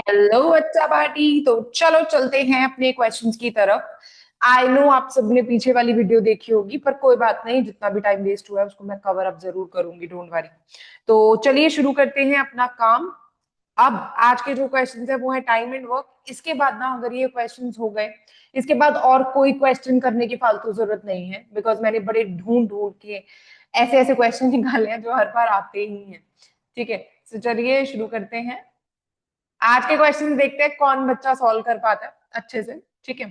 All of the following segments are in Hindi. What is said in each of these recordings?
हेलो बच्चा पार्टी। तो चलो चलते हैं अपने क्वेश्चंस की तरफ। आई नो आप सबने पीछे वाली वीडियो देखी होगी, पर कोई बात नहीं, जितना भी टाइम वेस्ट हुआ है उसको मैं कवर अप जरूर करूंगी, डोंट वरी। तो चलिए शुरू करते हैं अपना काम। अब आज के जो क्वेश्चंस है वो है टाइम एंड वर्क। इसके बाद ना, अगर ये क्वेश्चंस हो गए, इसके बाद और कोई क्वेश्चन करने की फालतू जरूरत नहीं है, बिकॉज मैंने बड़े ढूंढ ढूंढ के ऐसे ऐसे क्वेश्चन निकाले हैं जो हर बार आते ही हैं। ठीक है, तो चलिए शुरू करते हैं। आज के क्वेश्चन देखते हैं कौन बच्चा सॉल्व कर पाता है अच्छे से। ठीक है,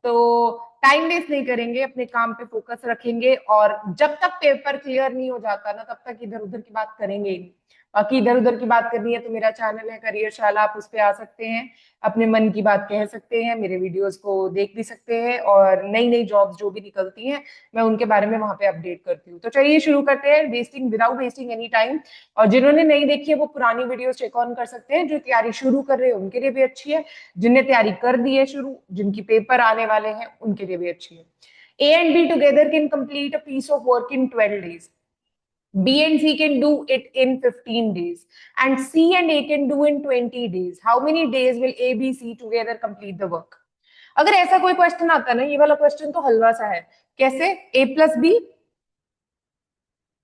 तो टाइम वेस्ट नहीं करेंगे, अपने काम पे फोकस रखेंगे, और जब तक पेपर क्लियर नहीं हो जाता ना, तब तक इधर उधर की बात करेंगे ही नहीं। बाकी इधर उधर की बात करनी है तो मेरा चैनल है करियरशाला, आप उस पे आ सकते हैं, अपने मन की बात कह सकते हैं, मेरे वीडियोस को देख भी सकते हैं, और नई नई जॉब्स जो भी निकलती हैं मैं उनके बारे में वहां पे अपडेट करती हूँ। तो चलिए शुरू करते हैं, wasting without wasting any time. और जिन्होंने नहीं देखी है वो पुरानी वीडियो चेक ऑन कर सकते हैं। जो तैयारी शुरू कर रहे हैं उनके लिए भी अच्छी है, जिनने तैयारी कर दी है शुरू, जिनकी पेपर आने वाले हैं उनके लिए भी अच्छी है। A and B together can complete a piece of work in 12 days. B and C can do it in 15 days. And C and A can do in 20 days. How many days will A, B, C together complete the work? अगर ऐसा कोई क्वेश्चन आता ना, ये वाला क्वेश्चन तो हलवा सा है। कैसे? A प्लस बी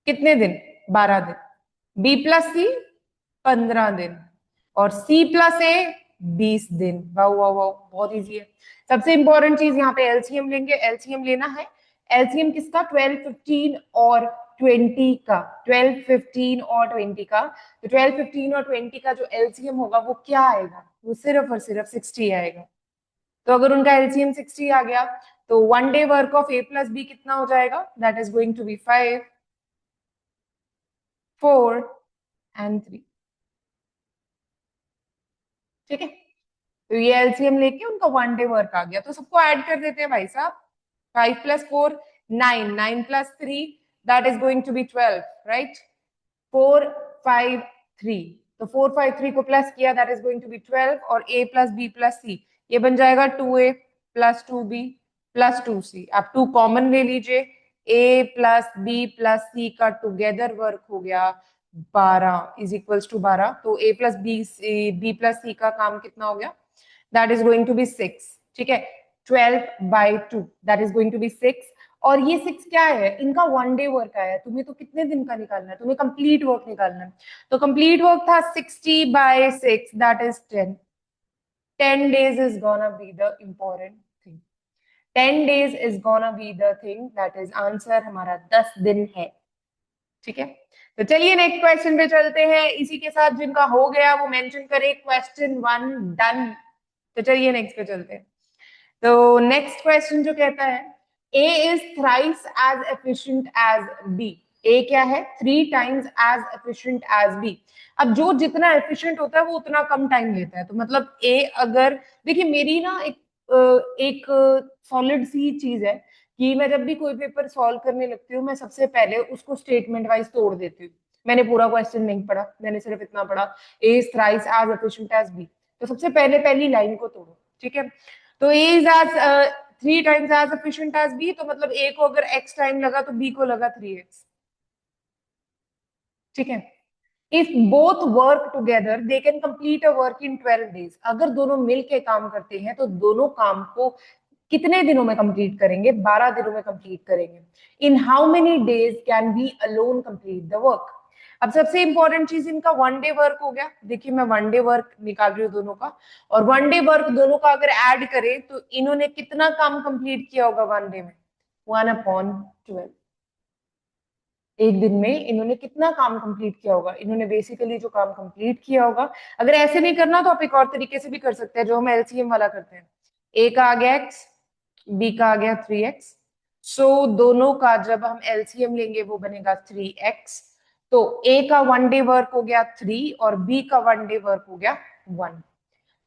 कितने दिन? 12 दिन। बी प्लस सी 15 दिन। और सी प्लस ए 20 दिन। वाह वाह वाह, बहुत इजी है। सबसे इंपॉर्टेंट चीज यहाँ पे एलसीएम लेंगे, एलसीएम लेना है। एलसीएम किसका? 12, 15 और 20 का। 12, 15 और 20 का। तो 12, 15 और 20 का जो एलसीएम होगा वो क्या आएगा? वो सिर्फ और सिर्फ 60 आएगा। तो अगर उनका एलसीएम 60 आ गया, तो 1 day work of A plus B कितना हो जाएगा? That is going to be 5, 4 and 3। ठीक है, तो ये एलसीएम लेके उनका 1 डे वर्क आ गया। तो सबको ऐड कर देते हैं भाई साहब। 5 + 4 9, 9 + 3 that is going to be 12, right? 4, 5, 3। तो 4, 5, 3 को प्लस किया, that is going to be 12। और A plus B plus C, ये बन जाएगा 2a plus 2b plus 2c। आप 2 कॉमन ले लीजिए। ए प्लस बी प्लस सी का टुगेदर वर्क हो गया 12 इज इक्वल्स टू 12। तो A plus B plus C का काम कितना हो गया? That is going to be 6। ठीक है, 12/2 that is going to be 6। और ये 6 क्या है? इनका 1 डे वर्क आया है। तुम्हें तो कितने दिन का निकालना है? तुम्हें कंप्लीट वर्क निकालना है। तो कंप्लीट वर्क था 60/6 that is 10। 10 days is gonna be the important thing. 10 days is gonna be the thing, that is answer हमारा 10 दिन है। ठीक है, तो चलिए नेक्स्ट क्वेश्चन पे चलते हैं। इसी के साथ जिनका हो गया वो मेंशन करे Question 1 डन। तो चलिए नेक्स्ट पे चलते हैं। तो नेक्स्ट क्वेश्चन जो कहता है, A is thrice as efficient as B. A क्या है? 3 times as efficient as B. अब जो जितना एफिशिएंट होता है वो उतना कम टाइम लेता है। तो मतलब ए, अगर देखिए मेरी ना एक सॉलिड सी चीज है कि मैं जब भी कोई पेपर सॉल्व करने लगती हूँ, मैं सबसे पहले उसको स्टेटमेंट वाइज तोड़ देती हूँ। मैंने पूरा क्वेश्चन नहीं पढ़ा, मैंने सिर्फ इतना पढ़ा, A is thrice as efficient as B. तो सबसे पहले पहली लाइन को तोड़ो। ठीक है, तो A is as 3 times as efficient as B, तो मतलब ए को अगर एक्स टाइम लगा तो बी को लगा 3x। ठीक है, if both work together they can complete a work in 12 days। अगर दोनों मिलके काम करते हैं तो दोनों काम को कितने दिनों में कंप्लीट करेंगे? 12 दिनों में कंप्लीट करेंगे। इन how many days can be alone complete the work? अब सबसे इंपॉर्टेंट चीज, इनका 1 डे वर्क हो गया। देखिए मैं 1 डे वर्क निकाल रही हूँ दोनों का, और 1 डे वर्क दोनों का अगर ऐड करें तो इन्होंने कितना काम कंप्लीट किया होगा 1 डे में? 1/12। एक दिन में इन्होंने कितना काम कंप्लीट किया होगा? इन्होंने बेसिकली जो काम कंप्लीट किया होगा, अगर ऐसे नहीं करना तो आप एक और तरीके से भी कर सकते हैं, जो हम एलसीएम वाला करते हैं। ए का आ गया एक्स, बी का आ गया 3x। सो दोनों का जब हम एलसीएम लेंगे वो बनेगा 3x। तो ए का 1 डे वर्क हो गया 3 और बी का 1 डे वर्क हो गया 1।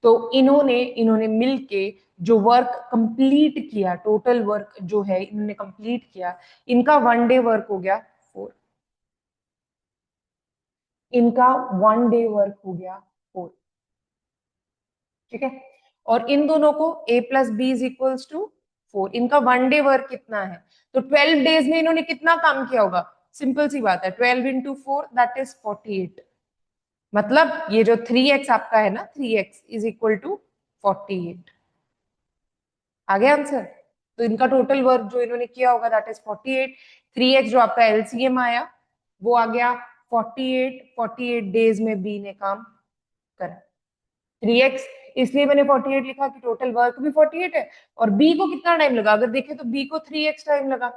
तो इन्होंने इन्होंने मिलके जो वर्क कंप्लीट किया, टोटल वर्क जो है इन्होंने कंप्लीट किया, इनका 1 डे वर्क हो गया 4। इनका 1 डे वर्क हो गया 4। ठीक है, और इन दोनों को a plus B is equals to 4। इनका 1 डे वर्क कितना है? तो 12 days में इन्होंने कितना काम किया होगा? सिंपल सी बात है, 12 × 4 दैट इज 48। मतलब ये जो 3x आपका है ना, 3x इज इक्वल टू 48। आ गया आंसर। तो इनका टोटल वर्क जो इन्होंने किया होगा दैट इज 48। 3x जो आपका एलसीएम आया वो आ गया 48। 48 डेज में बी ने काम करा। 3x इसलिए मैंने 48 लिखा कि टोटल वर्क भी 48 है, और बी को कितना टाइम लगा, अगर देखें तो बी को 3x टाइम लगा।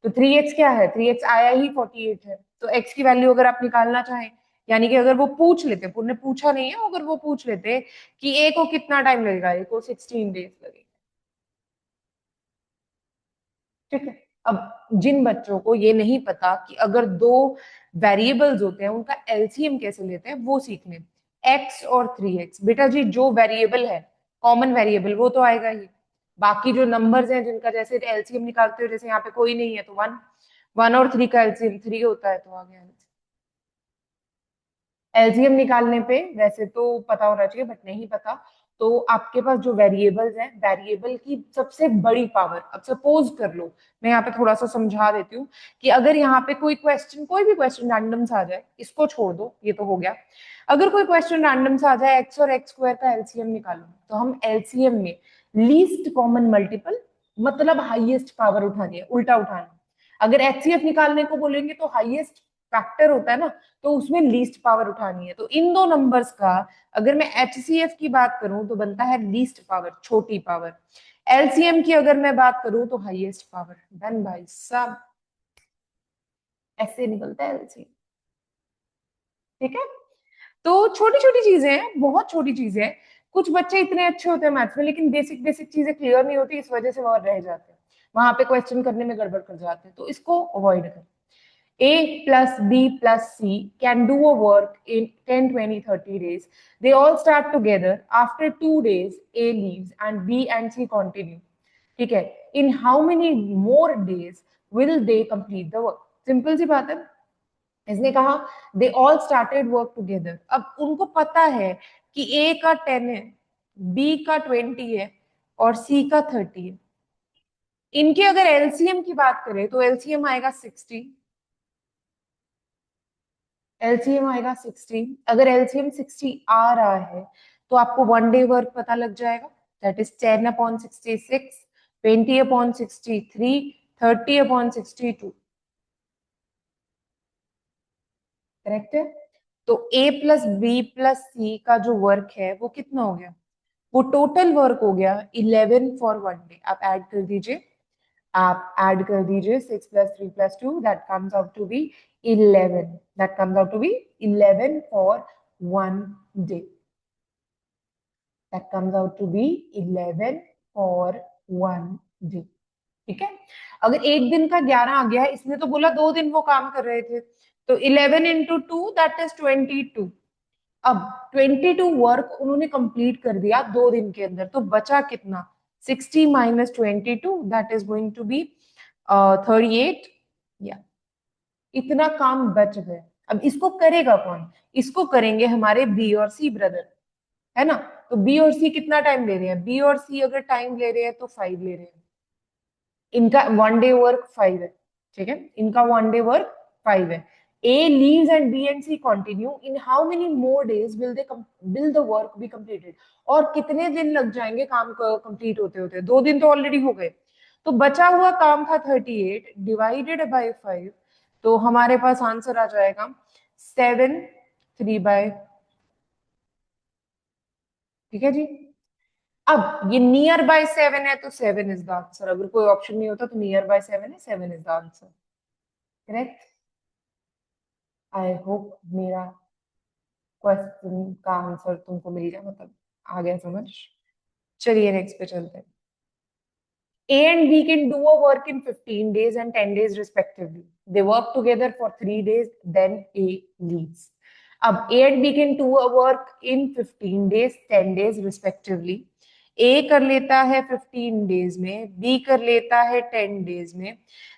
तो 3x क्या है, 3x आया ही 48 है। तो x की वैल्यू अगर आप निकालना चाहें, यानी कि अगर वो पूछ लेते, उन्होंने पूछा नहीं है, अगर वो पूछ लेते कि ए को कितना टाइम लगेगा, ए को 16 डेज लगेगा। ठीक है। अब जिन बच्चों को ये नहीं पता कि अगर दो वेरिएबल्स होते हैं उनका एलसीएम कैसे लेते हैं, वो सीखने। एक्स और 3x, बेटा जी जो वेरिएबल है कॉमन वेरिएबल वो तो आएगा ही। बाकी जो नंबर्स हैं जिनका जैसे एलसीएम निकालते हो, जैसे यहाँ पे कोई नहीं है तो 1, 1 और 3 का एलसीएम 3 होता है, तो आ गया। एलसीएम निकालने पे वैसे तो पता होना चाहिए बट नहीं पता। तो आपके पास जो वेरिएबल्स हैं, वेरिएबल की सबसे बड़ी पावर, अब सपोज कर लो, मैं यहाँ पे थोड़ा सा समझा देती हूँ कि अगर यहाँ पे कोई क्वेश्चन, कोई भी क्वेश्चन रैंडम सा आ जाए, इसको छोड़ दो ये तो हो गया। अगर कोई क्वेश्चन रैंडम सा आ जाए एक्स और एक्स स्क्वायर का एलसीएम निकालो, तो हम एलसीएम में लीस्ट कॉमन मल्टीपल, मतलब हाईएस्ट पावर उठानी है, उल्टा उठाना। अगर एचसीएफ निकालने को बोलेंगे तो हाईएस्ट फैक्टर होता है ना, तो उसमें लीस्ट पावर उठानी है। तो इन दो नंबर्स का अगर मैं एचसीएफ की बात करूं तो बनता है लीस्ट पावर, छोटी पावर। एलसीएम की अगर मैं बात करूं तो हाईएस्ट पावर। डन भाई सब, ऐसे निकलता है एलसीएम। ठीक है। तो छोटी छोटी चीजें हैं, बहुत छोटी चीजें हैं। कुछ बच्चे इतने अच्छे होते हैं मैथ्स में, लेकिन बेसिक बेसिक चीजें क्लियर नहीं होती, इस वजह से वो रह जाते हैं, वहां पे क्वेश्चन करने में गड़बड़ कर जाते हैं। तो इसको अवॉइड करें। A plus B plus C can do a work in 10, 20, 30 days. They all start together. After 2 days, A leaves and B and C continue. ठीक है। In how many more days will they complete the work? Simple सी बात है। इसने कहा they all started work together. अब उनको पता है कि ए का 10 है, बी का 20 है और सी का 30 है। इनके अगर एलसीएम की बात करें तो एलसीएम आएगा 60। एलसीएम आएगा 60। अगर एलसीएम 60 आ रहा है तो आपको वन डे वर्क पता लग जाएगा, दैट इज 10/66, 20/63, 30/62। करेक्ट है। तो A plus B plus C का जो वर्क है वो कितना हो गया, वो टोटल वर्क हो गया 11 फॉर वन डे। आप ऐड कर दीजिए, आप ऐड कर दीजिए 6 + 3 + 2, that comes out to be 11। That comes out to be 11 for one day. That comes out to be 11 for one day. ठीक है। अगर एक दिन का 11 आ गया है, इसने तो बोला 2 दिन वो काम कर रहे थे, तो 11 × 2 दैट इज 22। अब 22 वर्क उन्होंने कंप्लीट कर दिया 2 दिन के अंदर, तो बचा कितना, 60 - 22 that is going to be 38। या इतना काम बच गया। अब इसको करेगा कौन, इसको करेंगे हमारे बी और सी ब्रदर, है ना। तो बी और सी कितना टाइम ले रहे हैं, बी और सी अगर टाइम ले रहे हैं तो 5 ले रहे हैं। इनका वन डे वर्क 5 है। ठीक है, इनका वन डे वर्क 5 है। A leaves and B and C continue. In how many more days will the work be completed? और कितने दिन लग जाएंगे काम कंप्लीट होते होते, 2 दिन तो ऑलरेडी हो गए। तो बचा हुआ काम था 38 डिवाइडेड बाय 5, तो हमारे पास आंसर आ जाएगा 7, 3/। ठीक है जी। अब ये नियर बाय 7 है तो 7 इज द आंसर, अगर कोई ऑप्शन नहीं होता तो नियर बाय 7 है, 7 is the answer. Correct. I hope मेरा क्वेश्चन का आंसर तुमको मिल गया, मतलब आ गया समझ। चलिए नेक्स्ट पे चलते हैं। A and B can do a work in 15 days and 10 days respectively. They work together for 3 days, then A leaves. अब A and B can do a work in 15 days, 10 days respectively. A कर लेता है 15 days में, B कर लेता है 10 days में.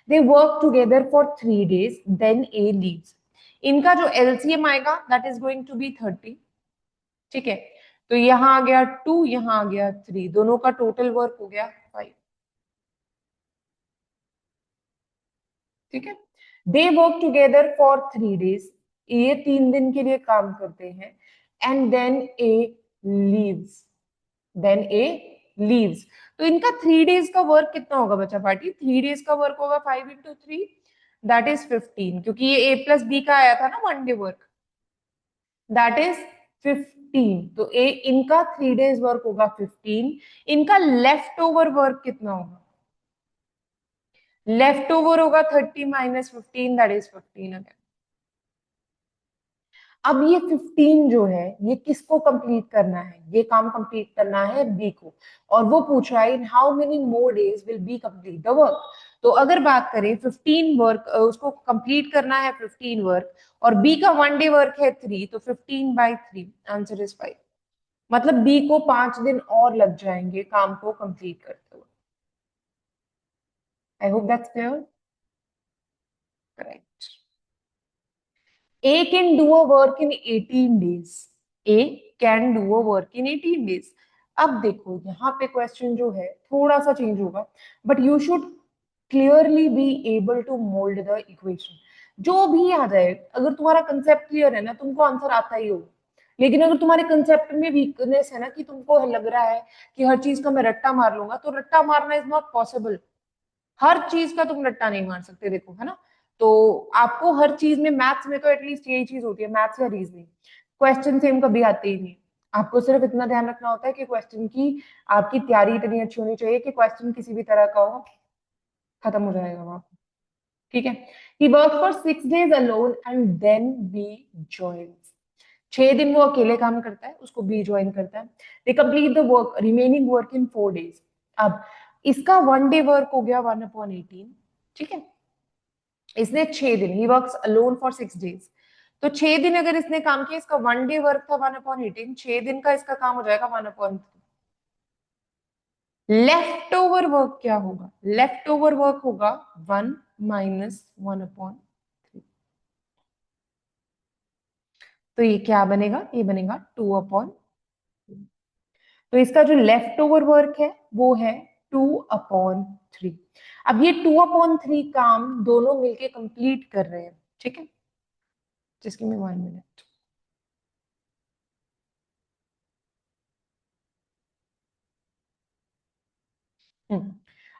They work together for 3 days, then A leaves. इनका जो LCM आएगा that is going to be 30. ठीक है। तो यहाँ आ गया 2, यहाँ आ गया 3, दोनों का टोटल वर्क हो गया 5। ठीक है। दे वर्क टुगेदर फॉर 3 days। ये 3 दिन के लिए काम करते हैं एंड देन ए लीव्स, तो इनका 3 डेज का वर्क कितना होगा बच्चा पार्टी? 3 डेज का वर्क होगा 5 × 3, दैट इज 15, क्योंकि ये ए प्लस बी का आया था ना 1 डे वर्क, दैट इज 15। तो ए इनका 3 डेज वर्क होगा 15। इनका लेफ्ट ओवर वर्क कितना होगा? लेफ्ट ओवर होगा 30 - 15, दैट इज 15 अगेन। अब ये 15 जो है ये किसको कंप्लीट करना है? ये काम कंप्लीट करना है बी को, और वो पूछ रहा है इन how many more days will be complete the work. तो अगर बात करें 15 वर्क उसको कंप्लीट करना है 15 वर्क, और बी का 1 डे वर्क है 3, तो 15/3, आंसर इज 5। मतलब बी को 5 दिन और लग जाएंगे काम को कंप्लीट करते हुए। आई hope that's clear. Correct. A can do a work in 18 days. A can do a work in 18 days. अब देखो यहाँ पे क्वेश्चन जो है थोड़ा सा चेंज होगा, but you should clearly be able to mould the equation. जो भी आ जाए, अगर तुम्हारा कंसेप्ट क्लियर है ना, तुमको आंसर आता ही होगा। लेकिन अगर तुम्हारे कंसेप्ट में वीकनेस है ना, कि तुमको लग रहा है कि हर चीज का मैं रट्टा मार लूंगा, तो रट्टा मारना इज नॉट पॉसिबल। हर चीज का तुम रट्टा नहीं मार सकते, देखो है ना। तो आपको हर चीज में, मैथ्स में तो एटलीस्ट यही चीज होती है, मैथ्स या रीजनिंग, क्वेश्चन सेम कभी आते ही नहीं। आपको सिर्फ इतना ध्यान रखना होता है कि क्वेश्चन की आपकी तैयारी इतनी अच्छी होनी चाहिए कि क्वेश्चन किसी भी तरह का हो, खत्म हो जाएगा वहां। ठीक है। He work for 6 days alone and then B joins. 6 दिन वो अकेले काम करता है, उसको बी ज्वाइन करता है। They complete the work, remaining work in 4 days। अब इसका 1 डे वर्क हो गया 1/18। ठीक है। इसने 6 दिन, he works alone for 6 days। तो 6 दिन अगर इसने काम किया, इसका 1 डे वर्क था 1/18, 6 दिन का इसका काम हो जाएगा 1/3। लेफ्ट ओवर वर्क क्या होगा? लेफ्ट ओवर वर्क होगा 1 - 1/3। तो ये क्या बनेगा? ये बनेगा 2/3। तो इसका जो लेफ्ट ओवर वर्क है वो है 2/3। अब ये 2/3 काम दोनों मिलके कंप्लीट कर रहे हैं। ठीक है। जिसकी में 1 मिनट।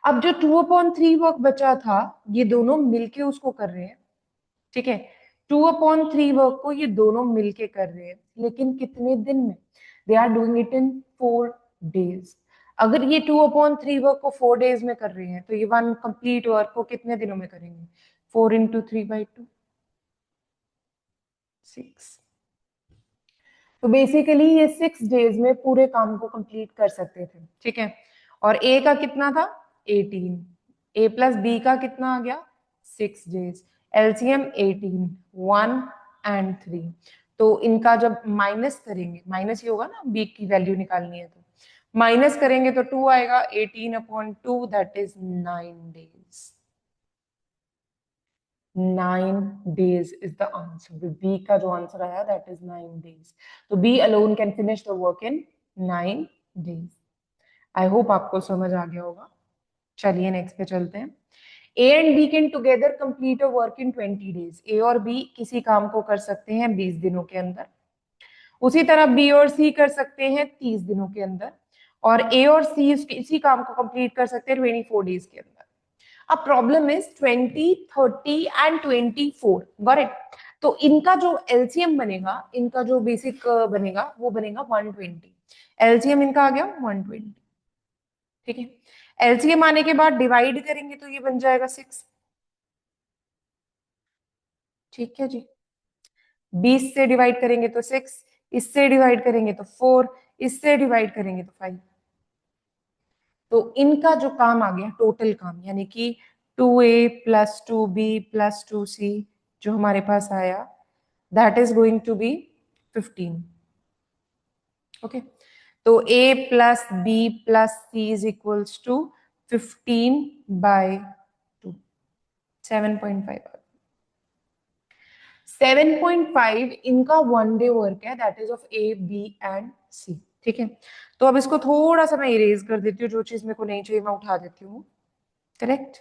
अब जो 2/3 वर्क बचा था, ये दोनों मिलके उसको कर रहे हैं। ठीक है। 2/3 वर्क को ये दोनों मिलके कर रहे हैं, लेकिन कितने दिन में? They are doing it in 4 days। अगर ये 2/3 वर्क को 4 days में कर रहे हैं, तो ये वन कंप्लीट वर्क को कितने दिनों में करेंगे? 4 × 3/2, 6। तो बेसिकली ये 6 days में पूरे काम को कंप्लीट कर सकते थे। ठीक है। और ए का कितना था? 18। ए प्लस बी का कितना आ गया? 6 days। एलसीएम 18, 1 और 3। तो इनका जब माइनस करेंगे, माइनस ही होगा ना, बी की वैल्यू निकालनी है, तो माइनस करेंगे तो 2 आएगा। 18/2, that is 9 days। 9 days is the answer। B का जो आंसर आया दैट इज 9 days। तो B alone can finish the work in 9 days। I hope आपको समझ आ गया होगा। चलिए नेक्स्ट पे चलते हैं। A and B can together complete a work in 20 days। A और बी किसी काम को कर सकते हैं 20 दिनों के अंदर। उसी तरह बी और सी कर सकते हैं 30 दिनों के अंदर। और ए और सी इसी काम को कंप्लीट कर सकते हैं 24 days के अंदर। अब problem is 20, 30 and 24। Got it. तो इनका जो एलसीएम बनेगा, इनका जो बेसिक बनेगा वो बनेगा 120। एलसीएम इनका आ गया 120। ठीक है। एलसीएम आने के बाद डिवाइड करेंगे तो ये बन जाएगा 6। ठीक है जी। 20 से डिवाइड करेंगे तो 6, इससे डिवाइड करेंगे तो 4, इससे डिवाइड करेंगे तो 5। तो इनका जो काम आ गया टोटल काम, यानी कि 2a + 2b + 2c जो हमारे पास आया, that is going to be 15। Okay. तो a + b + c is equals to 15/2, 7.5। 7.5 इनका 1 डे वर्क है, that is of A B and C. ठीक है। तो अब इसको थोड़ा सा मैं इरेज कर देती हूँ, जो चीज मेरे को नहीं चाहिए मैं उठा देती हूँ। करेक्ट।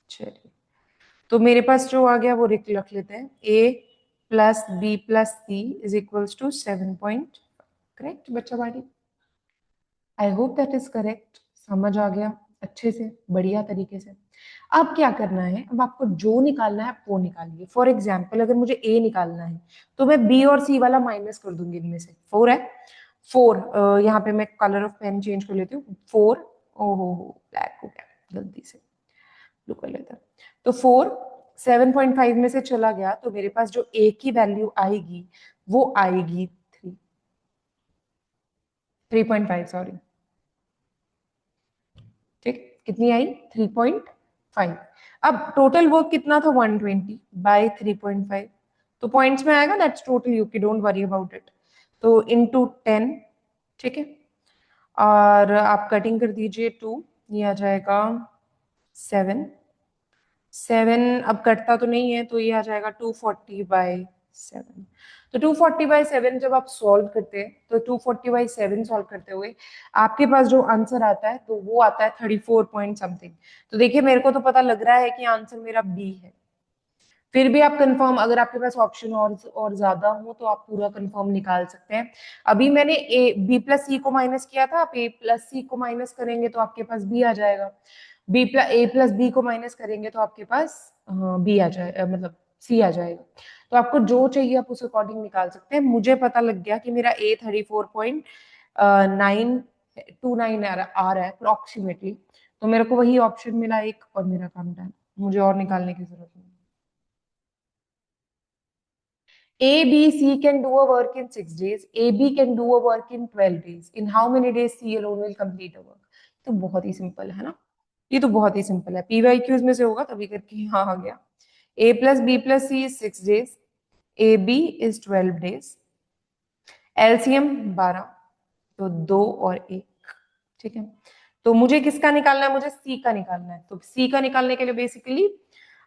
चलिए, तो मेरे पास जो आ गया वो रख लेते हैं। a plus B plus C is equals to 7 point. Correct बच्चा बाड़ी? I hope that is correct, समझ आ गया अच्छे से, बढ़िया तरीके से। अब क्या करना है, अब आपको जो निकालना है वो निकालिए। फॉर एग्जाम्पल अगर मुझे ए निकालना है तो मैं बी और सी वाला माइनस कर दूंगी, इनमें से 4 है, 4 यहाँ पे मैं कलर ऑफ पेन चेंज कर लेती हूँ, 4, ओहो ब्लैक हो गया गलती से, ब्लू कर लेता। तो 4 7.5 में से चला गया तो मेरे पास जो ए की वैल्यू आएगी वो आएगी 3.5 सॉरी, ठीक, कितनी आई 3.5। अब टोटल वर्क कितना था 120 बाय 3.5, तो पॉइंट्स में आएगा, that's total UK, don't worry about it. तो इनटू 10, ठीक है, और आप कटिंग कर दीजिए 2, ये आ जाएगा 7, 7 अब कटता तो नहीं है तो ये आ जाएगा 240/7। तो 240/7 जब आप सॉल्व करते हैं तो 240/7 सॉल्व करते हुए आपके पास जो आंसर आता है तो वो आता है 34 पॉइंट समथिंग। तो देखिए मेरे को तो पता लग रहा है कि आंसर मेरा बी है। फिर भी आप कंफर्म, अगर आपके पास ऑप्शन और ज्यादा हो तो आप पूरा कंफर्म निकाल सकते हैं। अभी मैंने ए बी प्लस सी को माइनस किया था, आप ए प्लस सी को माइनस करेंगे तो आपके पास बी आ जाएगा, बी प्लस ए प्लस बी को माइनस करेंगे तो आपके पास बी आ जाए, मतलब सी आ जाएगा। तो आपको जो चाहिए आप उस अकॉर्डिंग निकाल सकते हैं। मुझे पता लग गया कि मेरा ए 34.929 आ रहा है अप्रोक्सीमेटली, तो मेरे को वही ऑप्शन मिला एक और मेरा काम डन, मुझे और निकालने की जरूरत नहीं। A, B, C can do a work in 6 days. A, B can do a work in 12 days. In how many days C alone will complete a work? तो बहुत ही सिंपल है ना, ये तो बहुत ही सिंपल है, PYQs में से होगा तभी करके यहाँ आ गया। A plus B plus C is 6 days. A B is 12 days. LCM 12, तो 2 और 1, ठीक है। तो मुझे किसका निकालना है, मुझे सी का निकालना है। तो सी का निकालने के लिए बेसिकली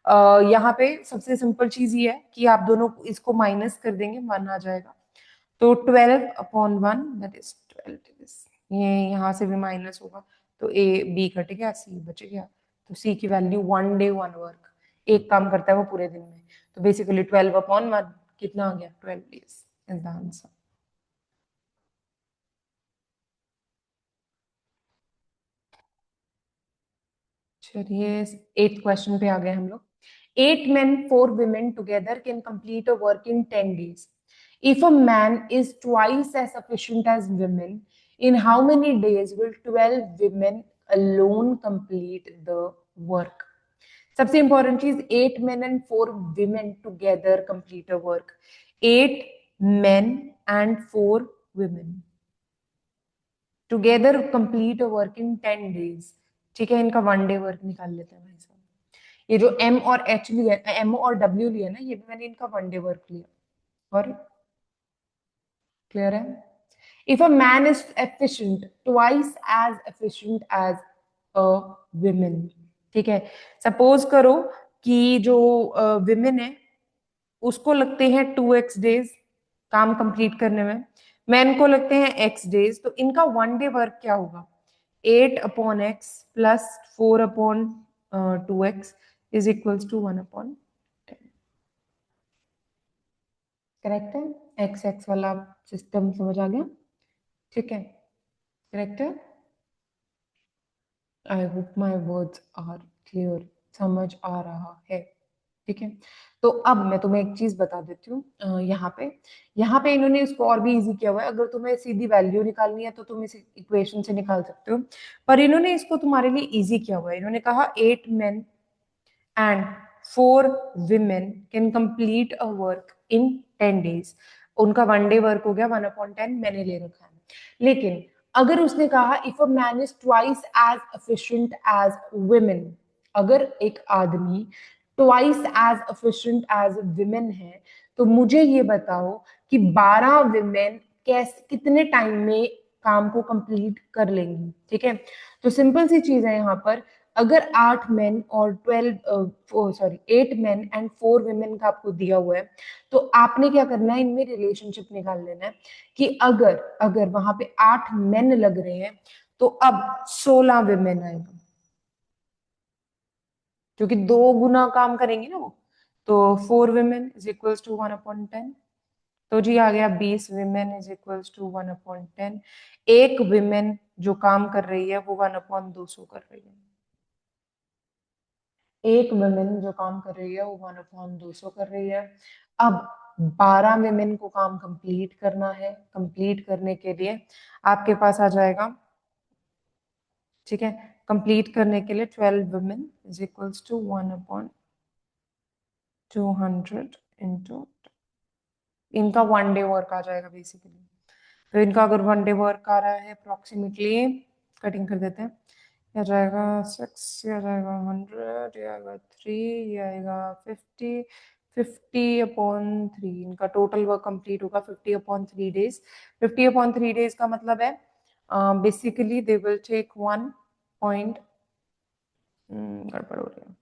यहाँ पे सबसे सिंपल चीज ये है कि आप दोनों इसको माइनस कर देंगे, 1 आ जाएगा। तो 12/1 दैट इज 12, ये यहाँ से भी माइनस होगा तो ए बी कट गया, सी बच गया। तो सी की वैल्यू 1 डे 1 वर्क, एक काम करता है वो पूरे दिन में। तो बेसिकली 12/1 कितना आ गया, 12 डेज इज द आंसर। चलिए 8th क्वेश्चन पे आ गए हम लोग। 8 men 4 women together can complete a work in 10 days. If a man is twice as efficient as women, in how many days will 12 women alone complete the work? सबसे इंपॉर्टेंट चीज, 8 men and 4 women together complete a work. 8 men and 4 women together complete a work in 10 days, ठीक है। इनका 1 डे वर्क निकाल लेते हैं भाई साहब। ये जो एम और एच लिया, एम और डब्ल्यू लिया ना, ये भी मैंने इनका 1 डे वर्क लिया। और क्लियर है? If a man is efficient, twice as efficient as a women, ठीक है। सपोज करो कि जो विमेन है उसको लगते हैं 2x डेज काम कंप्लीट करने में, मैन को लगते हैं x डेज, तो इनका 1 डे वर्क क्या होगा, 8/x प्लस 4/2x is equals to 1/10। Correct है? एक्स एक्स वाला सिस्टम समझ आ गया, ठीक है, करेक्ट है। I hope my words are clear, समझ आ रहा है, ठीक है। तो अब मैं तुम्हें एक चीज बता देती हूँ, यहाँ पे इन्होंने इसको और भी इजी किया हुआ है। अगर तुम्हें सीधी वैल्यू निकालनी है तो तुम इस इक्वेशन से निकाल सकते हो, पर इन्होंने इसको तुम्हारे लिए इजी किया हुआ है। इन्होंने कहा 8 men and 4 women can complete a work in 10 days. उनका 1 डे वर्क हो गया 1/10, मैंने ले रखा है। लेकिन अगर उसने कहा if a man is twice as efficient as women, अगर एक आदमी twice as efficient as women है, तो मुझे ये बताओ कि 12 विमेन कैसे कितने टाइम में काम को कंप्लीट कर लेंगी, ठीक है। तो सिंपल सी चीज है यहाँ पर, अगर 8 मेन और 8 मेन एंड 4 women का आपको दिया हुआ है, तो आपने क्या करना है, इनमें रिलेशनशिप निकाल लेना है कि अगर अगर वहां पे 8 मेन लग रहे हैं तो अब 16 women आएगा, क्योंकि 2 गुना काम करेंगी ना वो। तो 4 women इज इक्वल्स टू 1/10। तो जी आ गया 20 women इज इक्वल्स टू 1/10। एक women जो काम कर रही है वो 1/200 कर रही है। एक women जो काम कर रही है वो 1/200 कर रही है। अब 12 women को काम कंप्लीट करना है। कंप्लीट करने के लिए आपके पास आ जाएगा, ठीक है, कंप्लीट करने के लिए 12 women is equals to 1/200 into, इनका 1 डे वर्क आ जाएगा बेसिकली। तो इनका अगर 1 डे वर्क आ रहा है अप्रोक्सीमेटली, कटिंग कर देते हैं, ये आ जाएगा 6, ये आ जाएगा 100, ये आएगा 3, ये आएगा 50, 50/3। इनका टोटल वर्क कंप्लीट होगा 50/3 डेज। 50/3 डेज का मतलब है basically they will take 1 point, गड़बड़ हो रही है।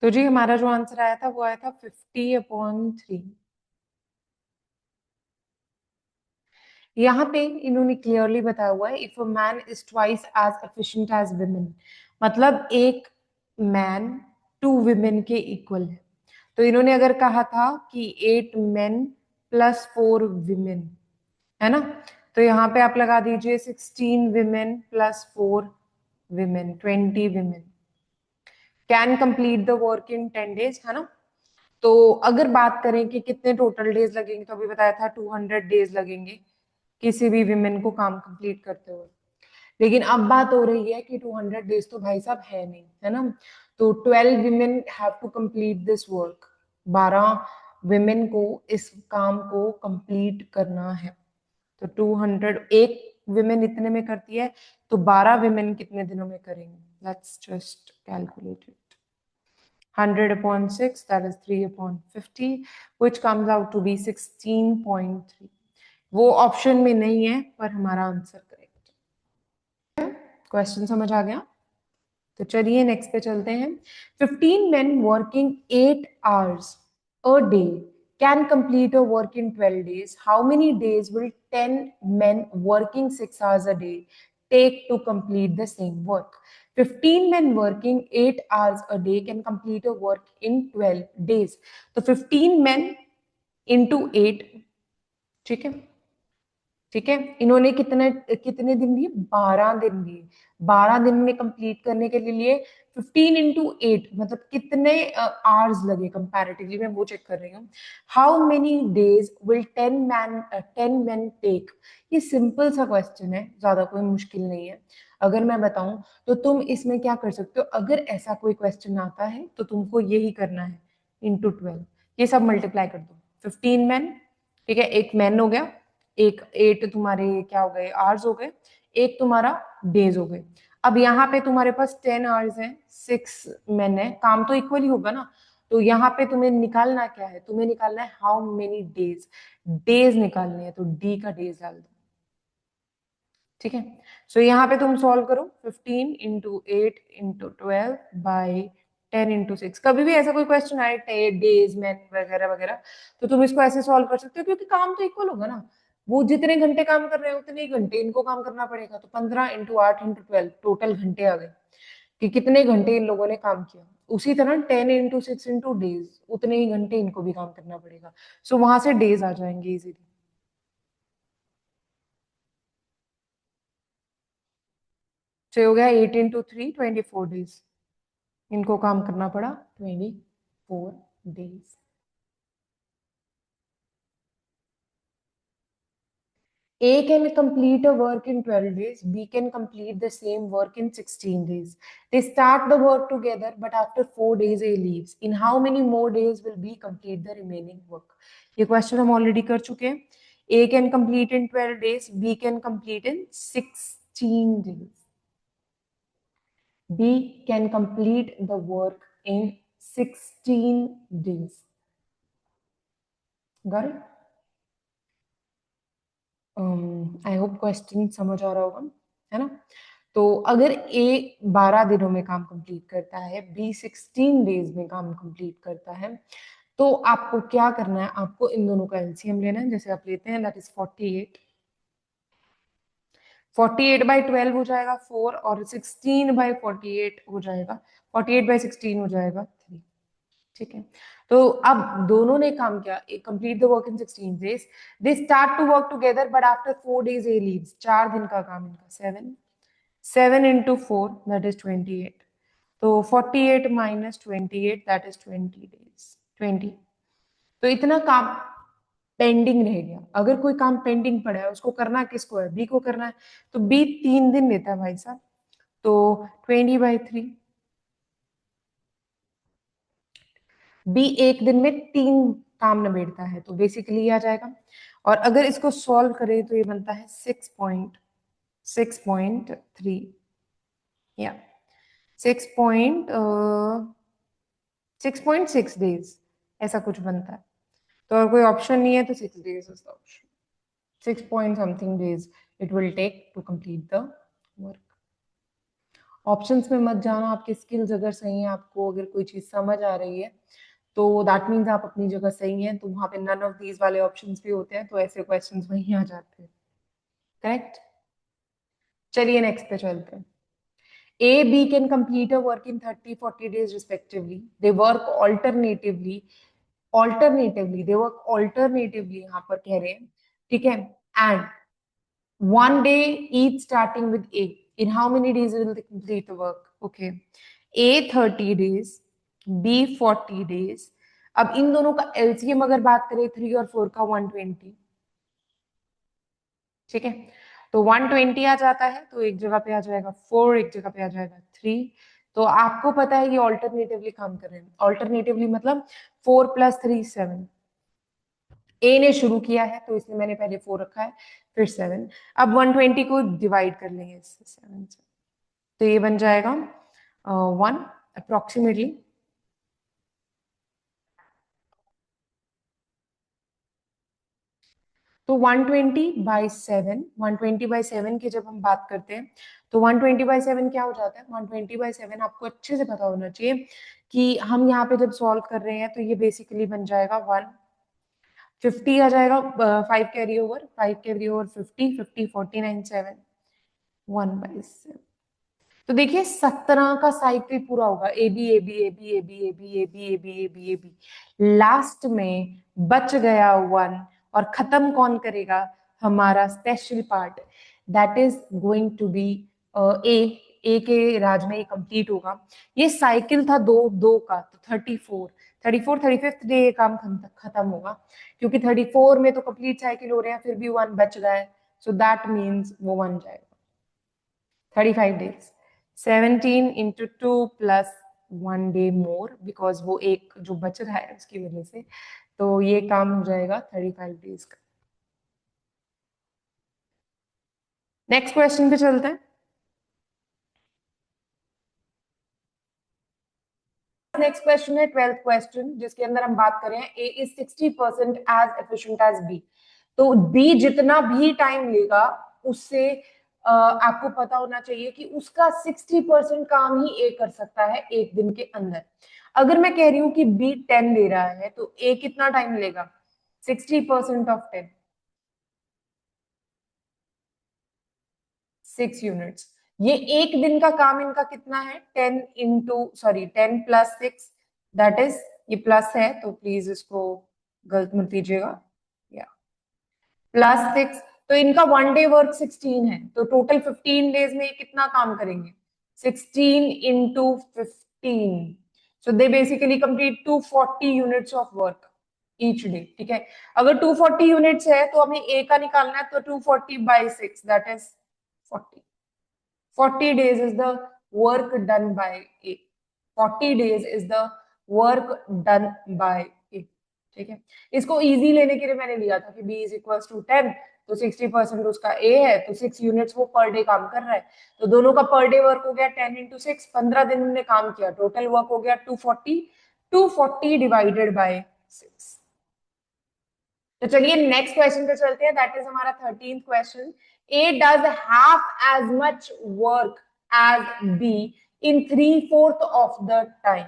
तो जी हमारा जो आंसर आया था वो आया था 50/3। यहाँ पे इन्होंने क्लियरली बताया हुआ है if a man is twice as efficient as women, मतलब एक मैन 2 विमेन के इक्वल है। तो इन्होंने अगर कहा था कि 8 मेन प्लस 4 विमेन, है ना, तो यहाँ पे आप लगा दीजिए 16 women plus 4 women, 20 women can complete the work in 10 days, है ना। तो अगर बात करें कि कितने टोटल डेज लगेंगे, तो अभी बताया था 200 डेज लगेंगे किसी भी विमेन को काम कंप्लीट करते हुए। लेकिन अब बात हो रही है कि 200 डेज तो भाई साहब है नहीं, है ना। तो 12 women have to complete this work, 12 women को इस काम को कंप्लीट करना है। तो 200, एक विमेन इतने में करती है, तो 12 विमेन कितने दिनों में करेंगे? Let's just calculate it. 100/6, that is 3/50, which comes out to be 16.3। वो ऑप्शन में नहीं है पर हमारा आंसर करेक्ट है। क्वेश्चन समझ आ गया? तो चलिए नेक्स्ट पे चलते हैं। 15 men working 8 hours a day can complete a work in 12 days. How many days will 10 men working 6 hours a day take to complete the same work? 15 men working 8 hours a day can complete a work in 12 days. तो 15 men into 8, ठीक है, ठीक है, इन्होंने कितने कितने दिन दिए? 12 दिन दिए। 12 दिन में कंप्लीट करने के लिए 15 into 8 मतलब कितने आवर्स लगे कंपैरेटिवली, मैं वो चेक कर रही हूँ। How many days will 10 men take? ये सिंपल सा क्वेश्चन है, ज्यादा कोई मुश्किल नहीं है। अगर मैं बताऊं तो तुम इसमें क्या कर सकते हो, अगर ऐसा कोई क्वेश्चन आता है तो तुमको यही करना है, इंटू 12, ये सब मल्टीप्लाई कर दो। 15 men, ठीक है, एक मैन हो गया, एक 8 तुम्हारे क्या हो गए? आवर्स हो गए, एक तुम्हारा डेज हो गए। अब यहाँ पे तुम्हारे पास 10 आवर्स हैं, 6 मैन है, काम तो इक्वली होगा ना। तो यहाँ पे तुम्हें निकालना क्या है? तुम्हें निकालना है हाउ मेनी डेज, डेज निकालने हैं, तो डी का डेज डाल दो, ठीक है। सो यहाँ पे तुम सॉल्व करो, 15 into 8 into 12 by 10 into 6। कभी भी ऐसा कोई क्वेश्चन आए डेज मैन वगैरह वगैरह, तो तुम इसको ऐसे सॉल्व कर सकते हो, क्योंकि काम तो इक्वल होगा ना। वो जितने घंटे काम कर रहे हैं उतने ही घंटे इनको काम करना पड़ेगा। तो 15 into 8 into 12 टोटल घंटे आ गए कि कितने घंटे इन लोगों ने काम किया। उसी तरह 10 into 6 into डेज, उतने ही घंटे इनको भी काम करना पड़ेगा। सो वहां से डेज आ जाएंगे इजीली। तो हो गया 8 into 3, 24 डेज, इनको काम करना पड़ा 24 days. A can complete a work in 12 days. B can complete the same work in 16 days. They start the work together, but after 4 days A leaves. In how many more days will B complete the remaining work? ये क्वेश्चन हम ऑलरेडी कर चुके हैं। A can complete in 12 days. B can complete in 16 days. B can complete the work in 16 days. Got it? I hope question समझ आ रहा होगा, है ना। तो अगर ए 12 दिनों में काम कंप्लीट करता है, बी 16 डेज में काम कंप्लीट करता है, तो आपको क्या करना है? आपको इन दोनों का एलसीएम लेना है, जैसे आप लेते हैं, दैट इज 48। 48/12 हो जाएगा 4 और 16/48 हो जाएगा 48/16 हो जाएगा 3। ठीक है, तो अब दोनों ने काम किया, complete the work in 16 days. They start to work together but after 4 days A leaves. 4 दिन का काम इनका। 7 into 4 that is 28। तो 48 minus 28 that is 20 days 20। तो इतना काम पेंडिंग रह गया। अगर कोई काम पेंडिंग पड़ा है उसको करना किसको है? बी को करना है। तो बी 3 दिन लेता है भाई साहब। तो 20/3। बी एक दिन में 3 काम निबेड़ता है, तो बेसिकली आ जाएगा। और अगर इसको सॉल्व करें तो ये बनता है 6.3 या 6.6 डेज ऐसा कुछ बनता है। तो अगर कोई ऑप्शन नहीं है तो 6 days is the option. 6 point something days it will take to complete the work। Options में मत जाना, आपके स्किल्स अगर सही है, आपको अगर कोई चीज समझ आ रही है तो दैट मीन्स आप अपनी जगह सही हैं। तो वहां पे नन ऑफ दीज वाले ऑप्शंस भी होते हैं, तो ऐसे क्वेश्चंस वहीं आ जाते हैं। करेक्ट। चलिए नेक्स्ट पे चलते हैं। A, B can complete a work in 30-40 days respectively. They work alternatively। Alternatively, they work alternatively यहाँ पर कह रहे हैं, ठीक है। And one day each starting with A. In how many days will they complete the work? Okay. A 30 days, B 40 days। अब इन दोनों का LCM अगर बात करें 3 और 4 का 120। ठीक है, तो 120 आ जाता है, तो एक जगह पे आ जाएगा 4, एक जगह पे आ जाएगा 3। तो आपको पता है ये ऑल्टरनेटिवली काम कर रहे हैं। ऑल्टरनेटिवली मतलब 4 + 3 7। ए ने शुरू किया है तो इसलिए मैंने पहले 4 रखा है, फिर 7। अब 120 को डिवाइड कर लेंगे इससे 7 से, तो ये बन जाएगा 1 अप्रोक्सीमेटली। तो 120/7, 120/7 की जब हम बात करते हैं तो 120/7 क्या हो जाता है? 120/7 आपको अच्छे से पता होना चाहिए कि हम यहाँ पे जब सॉल्व कर रहे हैं तो ये बेसिकली बन जाएगा 150 आ जाएगा। 5 कैरी ओवर, 50, 50 49 7 1/7। तो देखिए 17 का साइकिल पूरा होगा, A B A B A B A B A B A B A B A B A B, last में बच गया 1। और खत्म कौन करेगा? हमारा special part, that is going to be A. A के राज में ये कंप्लीट होगा। ये साइकिल था दो दो का, तो 35th डे ये काम खत्म होगा, क्योंकि 34 में तो कंप्लीट साइकिल हो रहे हैं, फिर भी 1 बच गया है, सो दैट मीन्स वो 1 जाएगा। 35 days। 17 into 2 plus 1 day more, because वो एक जो बच रहा है उसकी वजह से, तो ये काम हो जाएगा 35 डेज का। नेक्स्ट क्वेश्चन पे चलते हैं। नेक्स्ट क्वेश्चन है 12th क्वेश्चन, जिसके अंदर हम बात कर रहे हैं A is 60% as efficient as B. तो बी जितना भी टाइम लेगा उससे आपको पता होना चाहिए कि उसका 60% काम ही ए कर सकता है एक दिन के अंदर। अगर मैं कह रही हूँ कि बी 10 ले रहा है तो ए कितना टाइम लेगा? 60% ऑफ 10, 6 यूनिट्स। ये एक दिन का काम इनका कितना है? 10 + 6 दैट इज, ये प्लस है तो प्लीज इसको गलत मत दीजिएगा, या +6। तो इनका 1 डे वर्क 16 है, तो टोटल 15 डेज में कितना काम करेंगे? 16 into 15, so they basically complete 240 units of work each day. ठीक है, अगर 240 यूनिट्स है तो हमें ए का निकालना है, तो 240/6 that is 40। 40 days is the work done by A। 40 days is the work done by A। ठीक है, इसको इजी लेने के लिए मैंने लिया था कि B इज इक्वल टू 10, तो 60% उसका A है, तो 6 यूनिट्स वो पर डे काम कर रहा है, तो दोनों का पर डे वर्क हो गया 10 into 6, 15 दिन उन्होंने काम किया, टोटल वर्क हो गया 240। 240 डिवाइडेड बाय 6। तो चलिए नेक्स्ट क्वेश्चन पे चलते हैं, दैट इज हमारा 13th question. A does half as much work as B in 3/4 of the time.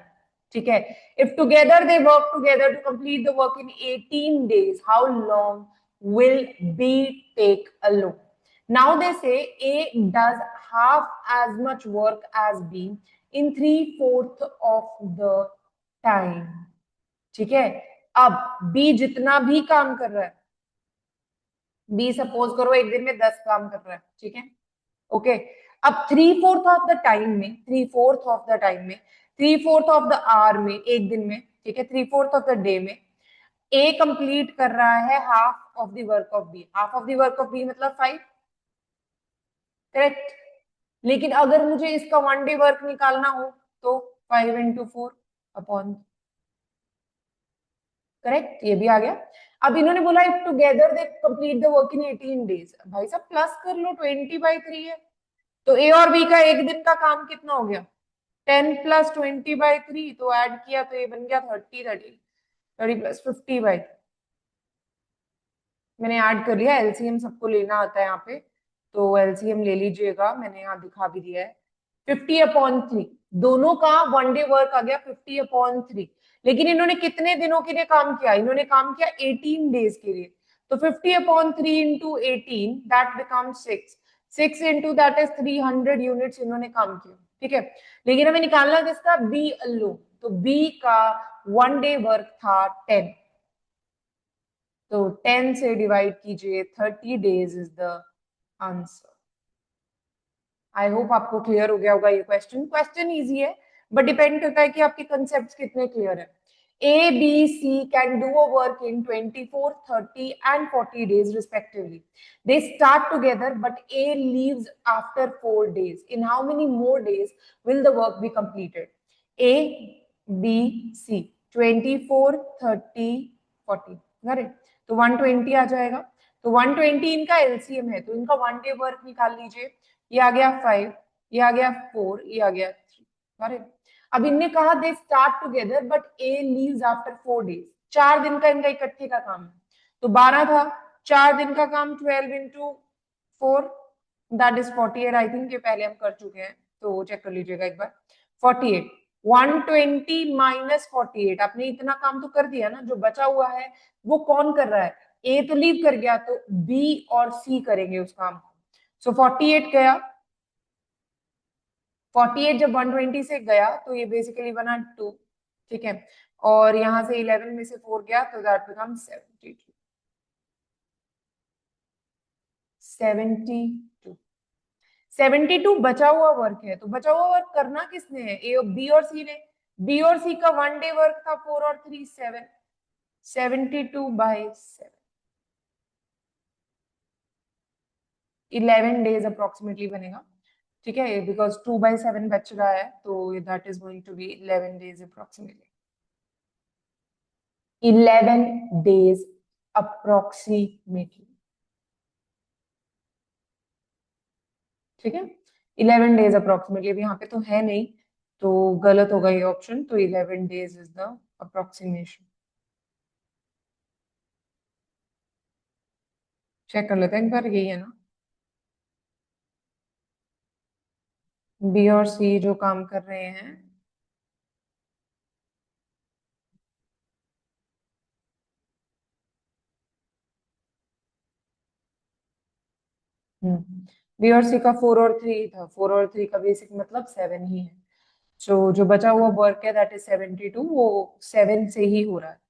ठीक है, if together they work together to complete the work in 18 days, how long will B take alone? Now they say A does half as much work as B in 3/4 of the time. ठीक है, अब B जितना भी काम कर रहा है, B सपोज करो एक दिन में 10 काम कर रहा है, ठीक है, ओके, अब 3/4 ऑफ द टाइम में, 3/4 ऑफ द टाइम में, 3/4 ऑफ द आवर में, एक दिन में, ठीक है, 3/4 ऑफ द डे में ए कंप्लीट कर रहा है half of the work of B. Half of the work of B मतलब 5, करेक्ट। लेकिन अगर मुझे इसका 1 डे वर्क निकालना हो तो 5 × 4 अपॉन, करेक्ट, ये भी आ गया। अब इन्होंने बोला if together they complete the work in 18 days, भाई साहब प्लस कर लो, 20/3 है, तो ए और बी का एक दिन का काम कितना हो गया, 10 + 20/3, तो ऐड किया तो ये बन गया 30, 30 + 50/3। मैंने ऐड कर लिया, एलसीएम सबको लेना आता है यहाँ पे, तो एलसीएम ले लीजिएगा, मैंने यहाँ दिखा भी दिया है। 50/3, दोनों का 1 डे वर्क आ गया 50/3। लेकिन इन्होंने कितने दिनों के लिए काम किया, इन्होंने काम किया 18 डेज के लिए, तो 50/3 × 18 that becomes 6, 6 into that is 300 units इन्होंने काम किया, ठीक है। लेकिन हमें निकालना किसका, बी अल्लो, तो बी का 1 डे वर्क था 10, तो 10 से डिवाइड कीजिए, 30 days is the answer. I hope आपको क्लियर हो गया होगा ये क्वेश्चन। क्वेश्चन इजी है, बट डिपेंड करता है कि आपके कंसेप्ट कितने क्लियर है। A, B, C can do a work in 24, 30 and 40 days respectively. They start together, but A leaves after 4 days. In how many more days will the work be completed? A, B, C, 24, 30, 40. Got it? तो 120 आ जाएगा, तो 120 इनका एलसीएम है, तो इनका 1 डे वर्क निकाल लीजिए। ये आ गया 5, ये आ गया 4, ये आ गया 3। करेक्ट। अब इनने कहा they start together but A leaves after 4 days, 4 दिन का इनका इकट्ठे का काम है, तो 12 था, 4 दिन का काम 12 × 4 दैट इज 48। आई थिंक ये पहले हम कर चुके हैं, तो चेक कर लीजिएगा एक बार। 48, 120 माइनस 48, आपने इतना काम तो कर दिया ना, जो बचा हुआ है वो कौन कर रहा है, ए तो लीव कर गया, तो बी और सी करेंगे उस काम को। सो 48 गया, 48 जब 120 से गया तो ये बेसिकली बना 2, ठीक है, और यहां से 11 में से 4 गया तो दैट बिकम 72, 72, 72 बचा हुआ वर्क है, तो बचा हुआ वर्क करना किसने है, ए और बी और सी ने। बी और सी का 1 डे वर्क था 4 और 3 7, 72/7, 11 डेज अप्रोक्सीमेटली बनेगा, ठीक है, बिकॉज 2/7 बच रहा है, तो that is going to be 11 days approximately, 11 days approximately, ठीक है, 11 डेज अप्रोक्सीमेटली। अब यहाँ पे तो है नहीं, तो गलत होगा ये ऑप्शन, तो 11 days is the approximation. Check कर लेते हैं एक बार, यही है ना, बी और सी जो काम कर रहे हैं, बी और सी का 4 और 3 था, 4 और 3 का बेसिक मतलब 7 ही है, सो जो बचा हुआ वर्क है दैट इज 72, वो 7 से ही हो रहा है।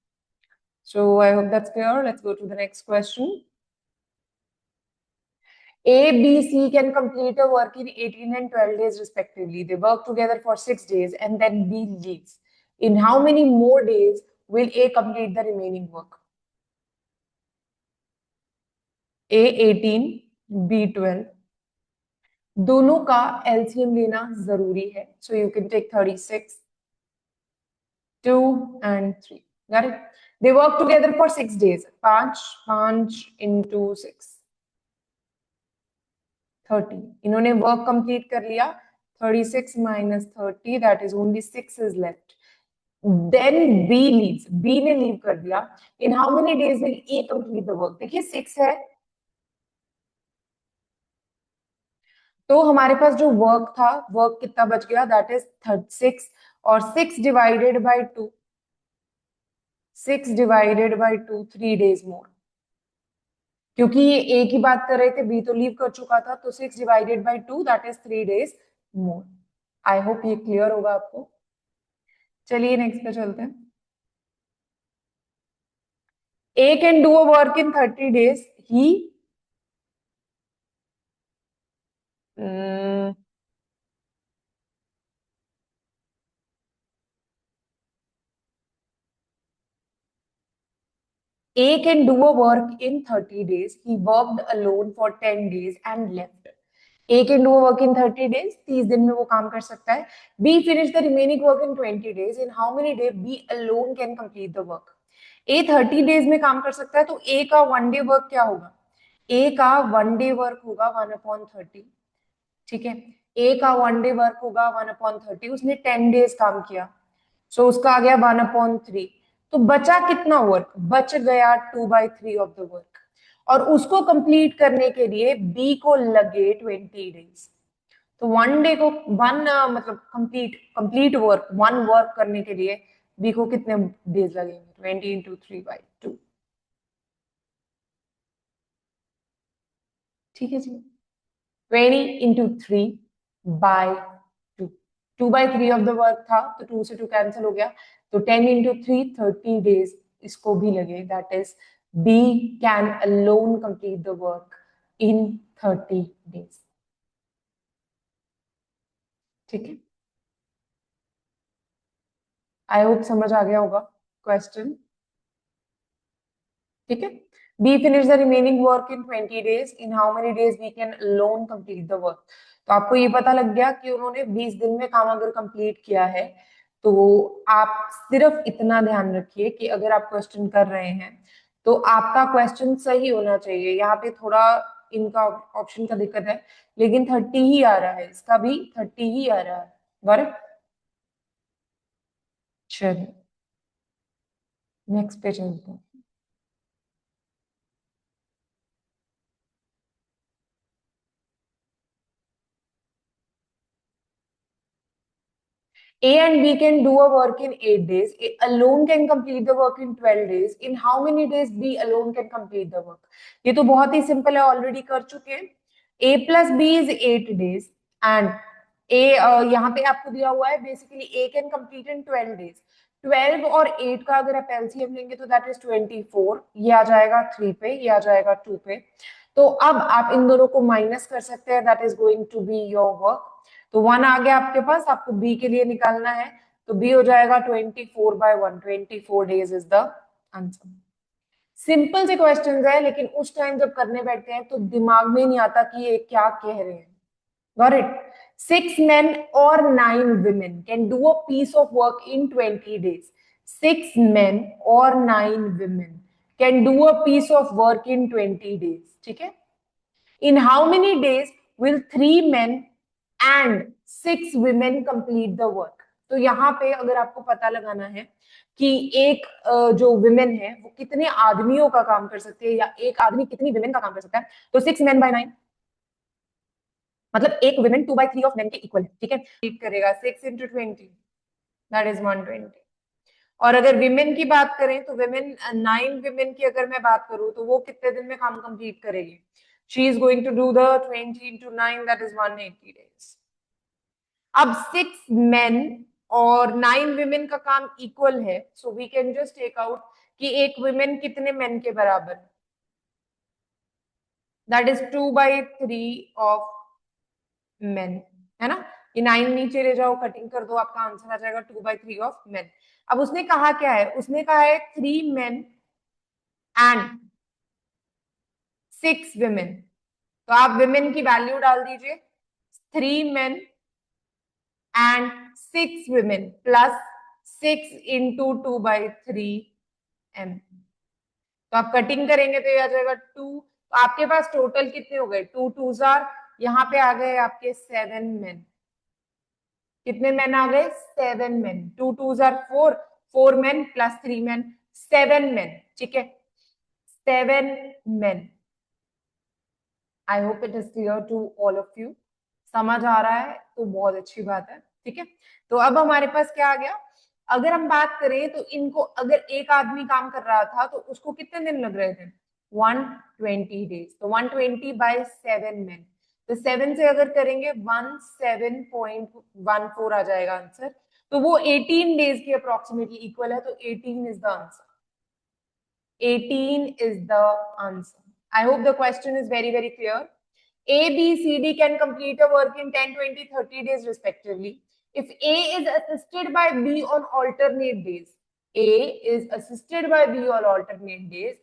So I hope that's clear, let's go to the next question. A, B, C can complete a work in 18 and 12 days respectively. They work together for 6 days and then B leaves. In how many more days will A complete the remaining work? A 18, B 12. दोनों का एलसीएम लेना जरूरी है, so you can take 36, 2 and 3. Got it? They work together for 6 days. 5 into 6. 30. इन्होंने वर्क कंप्लीट कर लिया, 36 minus 30 that is only 6 is left. Then B leaves. B ने लीव कर दिया. In how many days will E complete the work? देखिए 6 है, तो हमारे पास जो वर्क था, वर्क कितना बच गया, दैट इज 36, और 6 divided by 2, 6 divided by 2, 3 days more. क्योंकि ये ए की बात कर रहे थे, बी तो लीव कर चुका था, तो 6 divided by 2 that is 3 days more. I hope ये क्लियर होगा आपको। चलिए नेक्स्ट पे चलते हैं। A can do a work in 30 days, he A can do a work in 30 days. He worked alone for 10 days and left. A can do a work in 30 days. 30 दिन में वो काम कर सकता है. B finished the remaining work in 20 days. In how many days B alone can complete the work? A 30 days में काम कर सकता है, तो A का 1 day वर्क क्या होगा? A का 1 day वर्क होगा 1/30. ठीक है, A का 1 day वर्क होगा 1/30. उसने 10 days काम किया, सो उसका आ गया 1/3. तो बचा कितना वर्क? बच गया 2/3 ऑफ द वर्क, और उसको कंप्लीट करने के लिए बी को लगे 20 डेज. तो 1 डे को मतलब कंप्लीट कंप्लीट वर्क 1 वर्क करने के लिए बी को कितने डेज लगेंगे? 20 इंटू 3/2. ठीक है जी, 20 इंटू 3/2. 2/3 ऑफ द वर्क था, तो 2 से 2 कैंसिल हो गया, तो 10 इंटू 3 30 डेज इसको भी लगे. That is B can alone complete the work in 30 days. ठीक है, आई होप समझ आ गया होगा क्वेश्चन. ठीक है, B finish the remaining work in 20 days. In how many days B can alone complete the work? तो आपको ये पता लग गया कि उन्होंने 20 दिन में काम अगर कंप्लीट किया है, तो आप सिर्फ इतना ध्यान रखिए कि अगर आप क्वेश्चन कर रहे हैं तो आपका क्वेश्चन सही होना चाहिए. यहाँ पे थोड़ा इनका ऑप्शन का दिक्कत है, लेकिन 30 ही आ रहा है, इसका भी 30 ही आ रहा है. गॉट. चलिए नेक्स्ट पे चलते हैं. A and B can do a work in 8 days. A alone can complete the work in 12 days. In how many days B alone can complete the work? ये तो बहुत ही सिंपल है, ऑलरेडी कर चुके हैं. A plus B is 8 days and A यहाँ पे आपको दिया हुआ है, basically A can complete in 12 days. 12 और 8 का अगर आप एलसीएम लेंगे तो दैट इज 24. ये आ जाएगा 3 पे, ये आ जाएगा 2 पे. तो अब आप इन दोनों को माइनस कर सकते हैं. That is going to be your work. तो 1 आ गया आपके पास, आपको बी के लिए निकालना है, तो बी हो जाएगा 24/1. 24 days is the answer. Simple से क्वेश्चन है, लेकिन उस टाइम जब करने बैठते हैं तो दिमाग में नहीं आता कि ये क्या कह रहे हैं. Got it. 6 men or 9 women can do a piece of work in 20 days. 6 men or 9 women can do a piece of work in 20 days. ठीक है. In how many days will 3 men and 6 women complete the work? तो यहाँ पे अगर आपको पता लगाना है कि एक जो विमेन है वो कितने आदमियों का काम कर सकती है, या एक आदमी कितनी विमेन का काम कर सकता है, तो 6 men by 9 मतलब एक विमेन 2/3 ऑफ मेन के इक्वल है. ठीक है, ठीक करेगा 6 इंटू 20 दैट इज 120. और अगर विमेन की बात करें तो विमेन 9 विमेन की अगर मैं बात करूं तो वो कितने दिन में काम कंप्लीट करेगी? She is going to do the 20 into 9 that is 180 days. अब 6 मेन और 9 विमेन का काम इक्वल है, so we can just take out कि एक विमेन कितने मेन के बराबर, दैट इज 2/3 ऑफ मेन, है ना. ये 9 नीचे ले जाओ, कटिंग कर दो, आपका आंसर आ जाएगा 2/3 ऑफ मेन. अब उसने कहा क्या है? उसने कहा है 3 मेन एंड 6 विमेन. तो आप विमेन की वैल्यू डाल दीजिए, 3 main and 6 women plus 6 into 2/3 m. तो आप कटिंग करेंगे तो ये आ जाएगा 2. तो आपके पास टोटल कितने हो गए? 2 2s आर, यहाँ पे आ गए आपके 7 men. कितने मैन आ गए? 7 men. 2 2s are 4, 4 men plus 3 men, 7 men. ठीक है, 7 men. I hope it is clear to all of you. समझ आ रहा है तो बहुत अच्छी बात है. ठीक है, तो अब हमारे पास क्या आ गया? अगर हम बात करें तो इनको, अगर एक आदमी काम कर रहा था तो उसको कितने दिन लग रहे थे? 120 days. तो 120 by 7 men. तो 7 से अगर करेंगे 17.14 आ जाएगा आंसर. तो वो 18 डेज की अप्रोक्सीमेटली इक्वल है. तो 18 is the answer. 18 is the answer. I hope the question is very, very clear. A, B, C, D can complete a work in 10, 20, 30 days respectively. If A is assisted by B on alternate days, A is assisted by B on alternate days,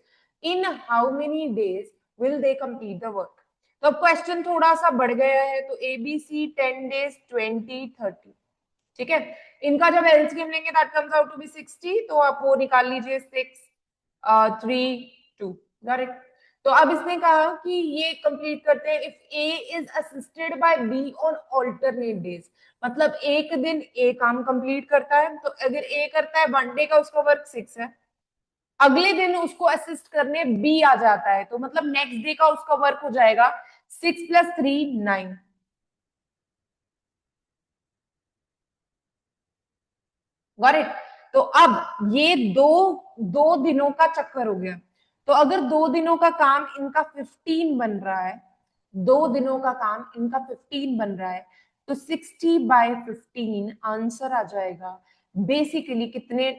in how many days will they complete the work? तो अब क्वेश्चन थोड़ा सा बढ़ गया है. तो A, B, C 10 days, 20, 30. ठीक है. इनका जब एलसीएम लेंगे that comes out to be 60. तो आप वो निकाल लीजिए 6, 3, 2. करेक्ट. तो अब इसने कहा कि ये कंप्लीट करते हैं if A is assisted by be on alternate days. मतलब एक दिन ए काम कंप्लीट करता है. तो अगर ए करता है 1 डे का, उसका वर्क 6 है. अगले दिन उसको असिस्ट करने बी आ जाता है. तो मतलब नेक्स्ट डे का उसका वर्क हो जाएगा 6 + 3 9. गॉट. तो अब ये दो दिनों का चक्कर हो गया. तो अगर 2 दिनों का काम इनका 15 बन रहा है, 2 दिनों का काम इनका 15 बन रहा है, तो 60/15 आंसर आ जाएगा. बेसिकली कितने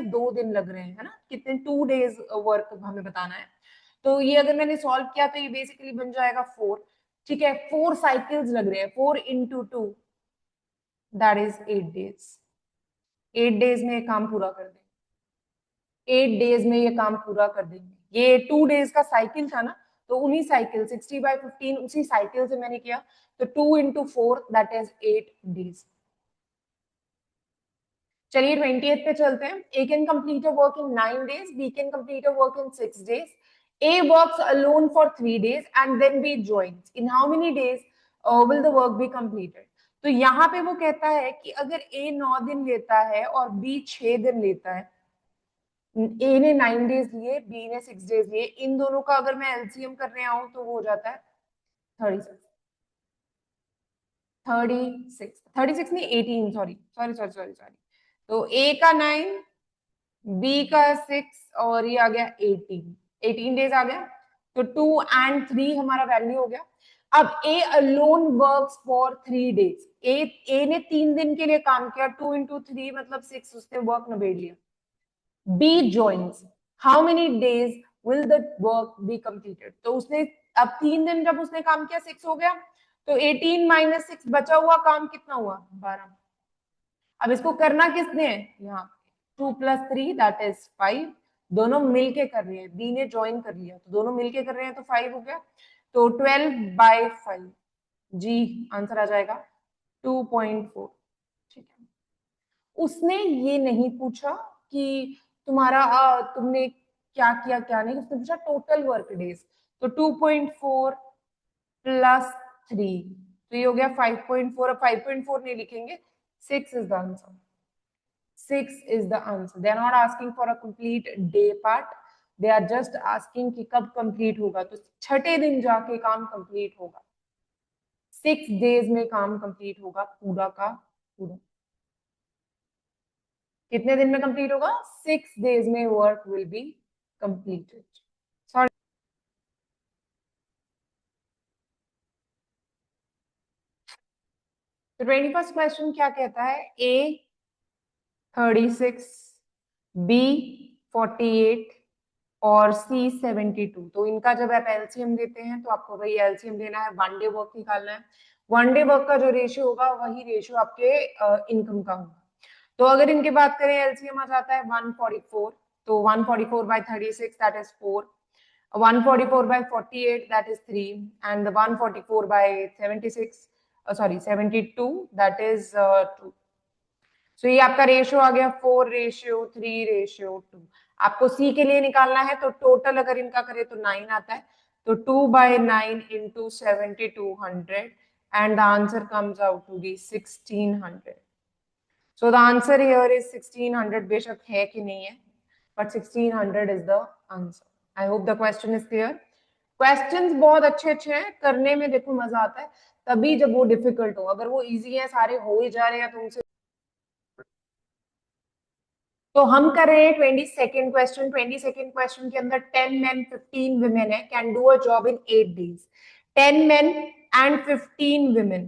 2 दिन लग रहे हैं, है ना. कितने 2 डेज वर्क हमें बताना है. तो ये अगर मैंने सॉल्व किया तो ये बेसिकली बन जाएगा 4. ठीक है. 4 साइकिल्स लग रहे हैं. 4 × 2 दैट इज 8 डेज. 8 डेज में ये काम पूरा कर देंगे. 8 डेज में ये काम पूरा कर देंगे. ये 2 डेज का साइकिल था ना. तो उन्हीं साइकिल 60/15 उसी साइकिल से मैंने किया. तो 2 × 4 दैट इज 8 डेज. चलिए 20th पे चलते हैं. A can complete a work in 9 days. B can complete a work in 6 days. A works alone for 3 days and then B joins. In how many days will the work be completed? तो यहाँ पे वो कहता है कि अगर ए 9 दिन लेता है और बी 6 दिन लेता है. ए ने 9 डेज लिए, बी ने 6 डेज लिए. इन दोनों का अगर मैं एलसीएम करने आऊं तो वो हो जाता है 36. 36 नहीं 18. Sorry sorry sorry sorry sorry. तो ए का 9, बी का 6 और ये आ गया 18 डेज आ गया. तो 2 और 3 हमारा वैल्यू हो गया. अब A alone works for 3 days. A ने 3 दिन के लिए काम किया. 2 × 3 मतलब 6. उसने वर्क निबेड़ लिया. B joins. How many days will the work be completed? तो उसने अब 3 दिन जब उसने काम किया 6 हो गया. तो 18 - 6 बचा हुआ काम कितना हुआ? 12. अब इसको करना किसने है? यहाँ 2 + 3 दैट इज 5. दोनों मिलके कर रहे हैं. बी ने ज्वाइन कर लिया तो दोनों मिलके कर रहे हैं. तो 5 हो गया. तो 12/5 जी आंसर आ जाएगा 2.4. ठीक है. उसने ये नहीं पूछा कि तुमने क्या किया क्या नहीं. उसने पूछा टोटल वर्क डेज. तो 2.4 + 3 तो ये हो गया 5.4. अब 5.4 नहीं लिखेंगे. 6 is the answer. 6 is the answer. They are not asking for a complete day part. They are just asking कि कब complete होगा. तो छठे दिन जाके काम complete होगा. 6 days में काम complete होगा पूरा का पूरा. कितने दिन में complete होगा? 6 days में work will be completed. Sorry. तो 21st क्वेश्चन क्या कहता है? A 36, B 48 और C 72. तो इनका जब आप एलसीएम देते हैं तो आपको वही एलसीएम देना है. 1 डे वर्क निकालना है. 1 डे वर्क का जो रेशियो होगा वही रेशियो आपके इनकम का होगा. तो अगर इनके बात करें एलसीएम आ जाता है 144. तो 144/36 that is 4. 144/48 that is 3 and 144/76 sorry 72 that is 2. सो ये आपका रेशियो आ गया 4:3:2. आपको सी के लिए निकालना है. तो टोटल अगर इनका करें तो 9 आता है. तो 2/9 × 7200 and the answer comes out to be 1600. So the answer here is 1600. बेशक है कि नहीं है, but 1600 is the answer. I hope the question is clear. Questions बहुत अच्छे अच्छे हैं. करने में देखो मजा आता है तभी जब वो डिफिकल्ट हो. अगर वो इजी है, सारे हो ही जा रहे हैं, तो उनसे तो हम कर रहे हैं 22nd क्वेश्चन के अंदर 10 men 15 women है, can do a job in 8 days. 10 men and 15 women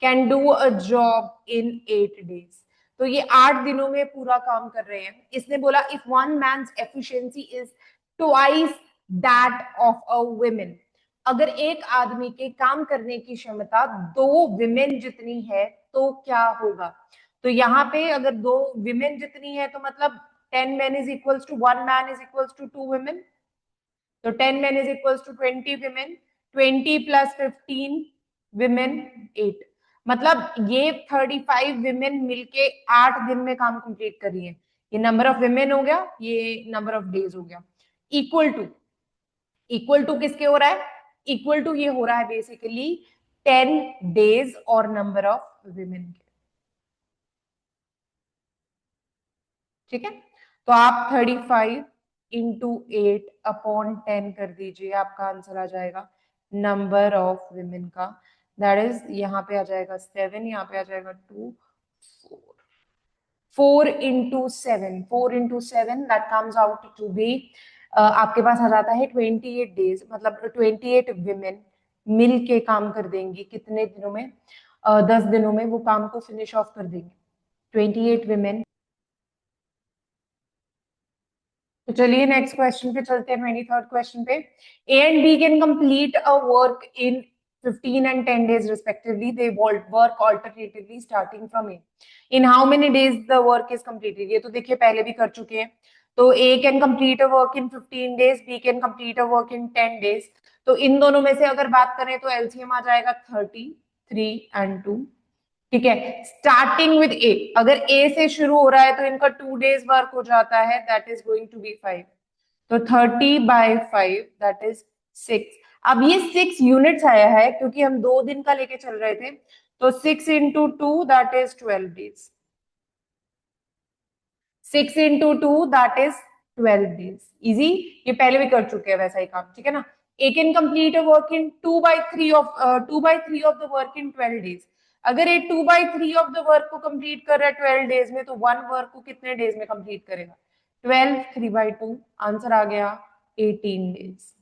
can do a job in 8 days. तो ये 8 दिनों में पूरा काम कर रहे हैं. इसने बोला if one man's efficiency is twice that of a women, अगर एक आदमी के काम करने की क्षमता 2 विमेन जितनी है तो क्या होगा. तो यहाँ पे अगर 2 विमेन जितनी है तो मतलब 10 men is equals to 1 man is equals to 2 women. तो 10 men is equals to 20 women. 20 + 15 women 8. मतलब ये 35 women मिलके 8 दिन में काम कंप्लीट कर रही है. ये नंबर ऑफ women हो गया, ये नंबर ऑफ डेज हो गया. इक्वल टू किसके हो रहा है. इक्वल टू ये हो रहा है बेसिकली 10 days और नंबर ऑफ women के. ठीक है. तो आप 35 × 8/10 कर दीजिए, आपका आंसर आ जाएगा नंबर ऑफ विमेन का. दैट इज यहाँ पे आ जाएगा 7, यहाँ पे आ जाएगा 2, 4 × 7 that comes out to be, आपके पास आ जाता है 28 days. मतलब 28 विमेन मिल के काम कर देंगी कितने दिनों में, 10 दिनों में वो काम को फिनिश ऑफ कर देंगे. 28 विमेन. तो चलिए नेक्स्ट क्वेश्चन पे चलते हैं. 23rd क्वेश्चन पे, A and B can complete a work in 15 and 10 days respectively. They work alternatively starting from A. In how many days the work is completed? ये तो देखिए पहले भी कर चुके हैं. तो A can complete a work in 15 days, B can complete a work in 10 days. तो इन दोनों में से अगर बात करें तो एलसीएम आ जाएगा 33 and 2. ठीक है. स्टार्टिंग विद ए, अगर ए से शुरू हो रहा है तो इनका 2 days वर्क हो जाता है, that is going to be 5. तो 30/5 दैट इज 6. अब ये 6 यूनिट्स आया है क्योंकि हम 2 दिन का लेके चल रहे थे. तो 6 × 2 that is 12 days. 6 × 2 that is 12 days. Easy. ये पहले भी कर चुके हैं वैसा ही काम. ठीक है ना. A can complete a work in 2/3 of the work in 12 days. अगर ये 2/3 ऑफ द वर्क को कंप्लीट कर रहा है 12 days में, तो 1 वर्क को कितने डेज में कंप्लीट करेगा. 12 3/2. आंसर आ गया 18 days.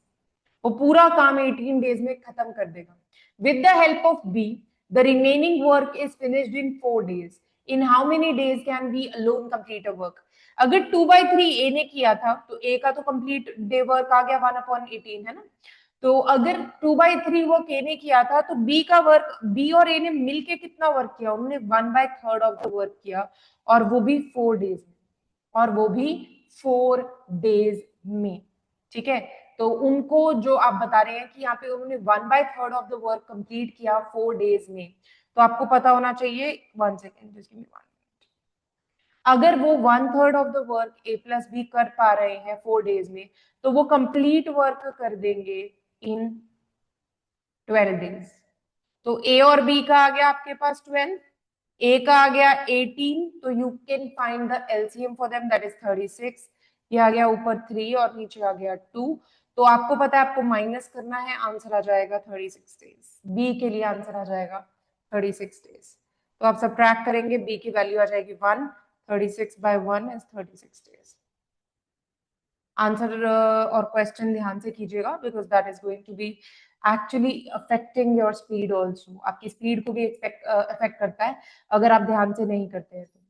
वो पूरा काम 18 डेज में खत्म कर देगा. With the help of be the remaining work is finished in 4 days. In how many days can be alone complete a work. अगर 2/3 ए ने किया था तो ए का तो कंप्लीट डे वर्क आ गया 1/18 है ना. तो अगर 2/3 वर्क ए ने किया था तो बी का वर्क, बी और ए ने मिलके कितना वर्क किया, उन्होंने 1/3 ऑफ द वर्क किया, और वो भी 4 days में. और वो भी 4 days में. ठीक है. तो उनको जो आप बता रहे हैं कि यहाँ पे उन्होंने 1/3 ऑफ द वर्क कंप्लीट किया 4 days में, तो आपको पता होना चाहिए. 1 सेकेंड, जस्ट गिव मी 1. अगर वो 1/3 of the work A plus B कर पा रहे हैं 4 days में, तो वो कंप्लीट वर्क कर देंगे इन 12 days. तो ए और बी का आ गया आपके पास 12, ए का आ गया 18. तो you can find the LCM for them, that is 36. ये आ गया ऊपर 3 और नीचे आ गया 2. तो आपको पता है आपको माइनस करना है, आंसर आ जाएगा 36 डेज. बी के लिए आंसर आ जाएगा 36 डेज. तो आप सब्ट्रैक्ट करेंगे, बी की वैल्यू आ जाएगी 1. 36/1 इज 36 डेज. आंसर और क्वेश्चन ध्यान से कीजिएगा because that is going to be actually affecting your speed also. आपकी स्पीड को भी अफेक्ट करता है अगर आप ध्यान से नहीं करते हैं तो.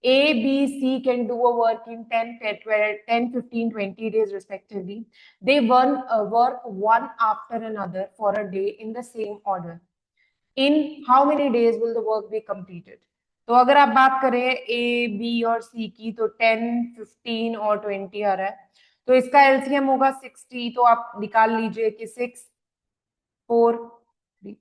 A, B, C can do a work in 10, 12, 10, 15, 20 days respectively. They work one after another for a day in the same order. In how many days will the work be completed? तो अगर आप बात करें A, B और C की, तो 10, 15 और 20 आ रहा है. तो इसका एलसीएम होगा 60. तो आप निकाल लीजिए कि 6, 4, 3.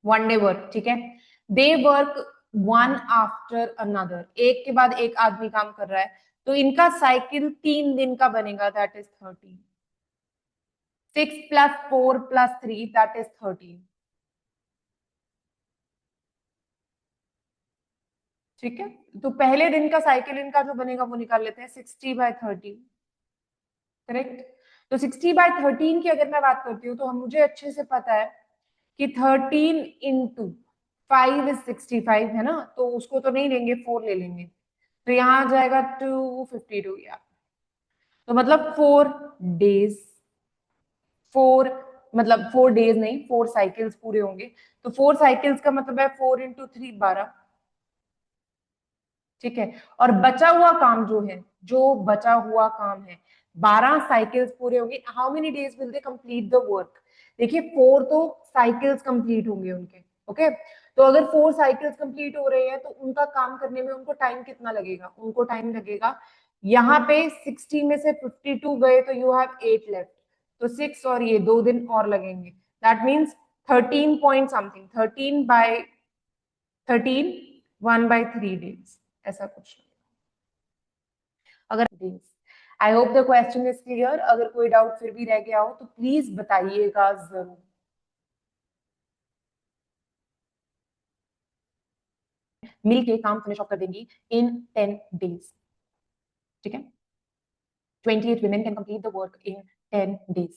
1 day वर्क. ठीक है. They work one after another, एक के बाद एक आदमी काम कर रहा है, तो इनका साइकिल 3 दिन का बनेगा, दैट इज 13. 6 + 4 + 3 that is 13. ठीक है. तो पहले दिन का साइकिल इनका जो बनेगा वो निकाल लेते हैं, 60/13. करेक्ट. तो 60/13 की अगर मैं बात करती हूँ तो हम मुझे अच्छे से पता है कि 13 × 5 is 65 है ना. तो उसको तो नहीं लेंगे, 4 ले लेंगे. तो यहाँ आ जाएगा 252 या तो मतलब 4 डेज, 4 डेज नहीं, 4 साइकिल्स पूरे होंगे। तो 4 साइकिल्स का मतलब है 4 × 3 12। ठीक है, और बचा हुआ काम जो बचा हुआ काम है 12 साइकिल्स पूरे होंगे। How many days will they complete the work? देखिए 4 तो साइकिल्स कंप्लीट होंगे उनके। ओके, तो अगर 4 साइकिल्स कंप्लीट हो रहे हैं तो उनका काम करने में उनको टाइम कितना लगेगा? उनको टाइम लगेगा, यहाँ पे 60 में से 52 गए तो यू हैव 8 लेफ्ट, तो 6 और ये 2 दिन और लगेंगे। That means 13 point something, 13 1/3 days, ऐसा कुछ। अगर days, I hope the question is clear. अगर कोई डाउट फिर भी रह गया हो तो प्लीज बताइएगा जरूर। मिलके काम फिनिश ऑफ कर देंगी इन 10 डेज। ठीक है, 28 women can complete the work in 10 days.